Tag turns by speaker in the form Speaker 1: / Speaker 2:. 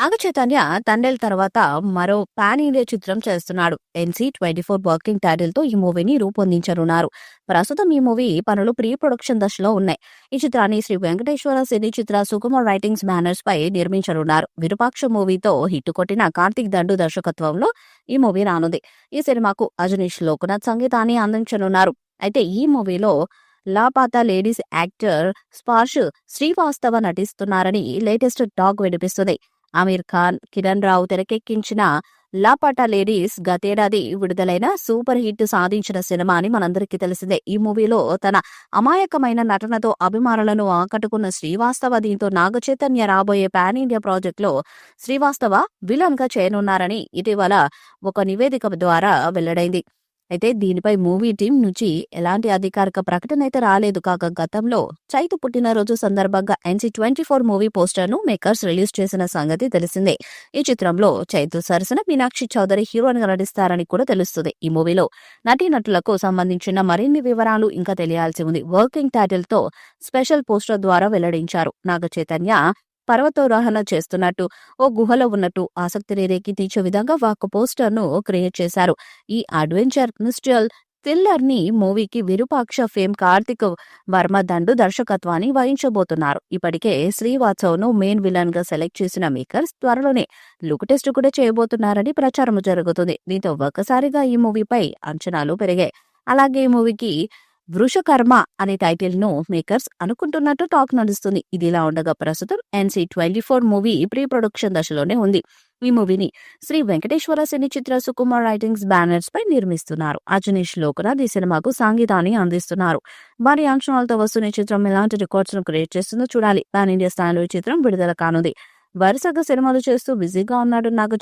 Speaker 1: నాగ చైతన్య తండేల్ తర్వాత మరో pan India చిత్రం చేస్తున్నాడు. NC24 వర్కింగ్ టైటిల్ తో ఈ మూవీని రూపొందించనున్నారు. ప్రస్తుతం ఈ మూవీ పనులు ప్రీ ప్రొడక్షన్ దశలో ఉన్నాయి. ఈ చిత్రాన్ని శ్రీ వెంకటేశ్వర సినీ చిత్ర సుకుమార్ రైటింగ్స్ బ్యానర్స్ పై నిర్మించనున్నారు. విరూపాక్ష మూవీతో హిట్ కొట్టిన కార్తీక్ దండు దర్శకత్వంలో ఈ మూవీ రానుంది. ఈ సినిమాకు అజనీష్ లోకనాథ్ సంగీతాన్ని అందించనున్నారు. అయితే ఈ మూవీలో లాపాతా లేడీస్ యాక్టర్ స్పార్ష్ శ్రీవాస్తవ నటిస్తున్నారని లేటెస్ట్ టాక్ వినిపిస్తుంది. ఆమీర్ ఖాన్, కిరణ్ రావు తెరకెక్కించిన లాపాటా లేడీస్ గతేడాది విడుదలైన సూపర్ హిట్ సాధించిన సినిమా అని మనందరికీ తెలిసిందే. ఈ మూవీలో తన అమాయకమైన నటనతో అభిమానులను ఆకట్టుకున్న శ్రీవాస్తవ దీంతో నాగ చైతన్య రాబోయే పాన్ ఇండియా ప్రాజెక్ట్ లో శ్రీవాస్తవ విలన్ గా చేయనున్నారని ఇటీవల ఒక నివేదిక ద్వారా వెల్లడైంది. అయితే దీనిపై మూవీ టీం నుంచి ఎలాంటి అధికారిక ప్రకటన అయితే రాలేదు. కాగా గతంలో చైతు పుట్టినరోజు సందర్భంగా NC24 మూవీ పోస్టర్ ను మేకర్స్ రిలీజ్ చేసిన సంగతి తెలిసిందే. ఈ చిత్రంలో చైతు సరసన మీనాక్షి చౌదరి హీరోయిన్ గా నటిస్తారని కూడా తెలుస్తుంది. ఈ మూవీలో నటీనటులకు సంబంధించిన మరిన్ని వివరాలు ఇంకా తెలియాల్సి ఉంది. వర్కింగ్ టైటిల్ తో స్పెషల్ పోస్టర్ ద్వారా వెల్లడించారు. నాగ చైతన్య పర్వతారోహణ చేస్తున్నట్టు, ఓ గుహలో ఉన్నట్టు ఆసక్తిని రేకెత్తించే విధంగా ఒక పోస్టర్ ను క్రియేట్ చేశారు. ఈ అడ్వెంచర్ మిస్టల్ థ్రిల్లర్ ని మూవీకి విరూపాక్ష ఫేమ్ కార్తిక్ వర్మ దండు దర్శకత్వాన్ని వహించబోతున్నారు. ఇప్పటికే శ్రీవాత్సవ్ ను మెయిన్ విలన్ గా సెలెక్ట్ చేసిన మేకర్స్ త్వరలోనే లుక్ టెస్ట్ కూడా చేయబోతున్నారని ప్రచారం జరుగుతుంది. దీంతో ఒక్కసారిగా ఈ మూవీపై అంచనాలు పెరిగాయి. అలాగే ఈ మూవీకి వృషకర్మ అనే టైటిల్ ను మేకర్స్ అనుకుంటున్నట్టు టాక్ నడుస్తుంది. ఇదిలా ఉండగా ప్రస్తుతం NC24 మూవీ ప్రీ ప్రొడక్షన్ దశలోనే ఉంది. ఈ మూవీని శ్రీ వెంకటేశ్వర సినీ చిత్ర సుకుమార్ రైటింగ్స్ బ్యానర్స్ పై నిర్మిస్తున్నారు. అజనీష్ లోకనాథ్ ఈ సినిమాకు సంగీతాన్ని అందిస్తున్నారు. భారీ అంచనాలతో వస్తున్న ఈ చిత్రం ఎలాంటి రికార్డ్స్ ను క్రియేట్ చేస్తుందో చూడాలి. పాన్ ఇండియా స్థాయిలో ఈ చిత్రం విడుదల కానుంది. వరుసగా సినిమాలు చేస్తూ బిజీగా ఉన్నాడు నాగ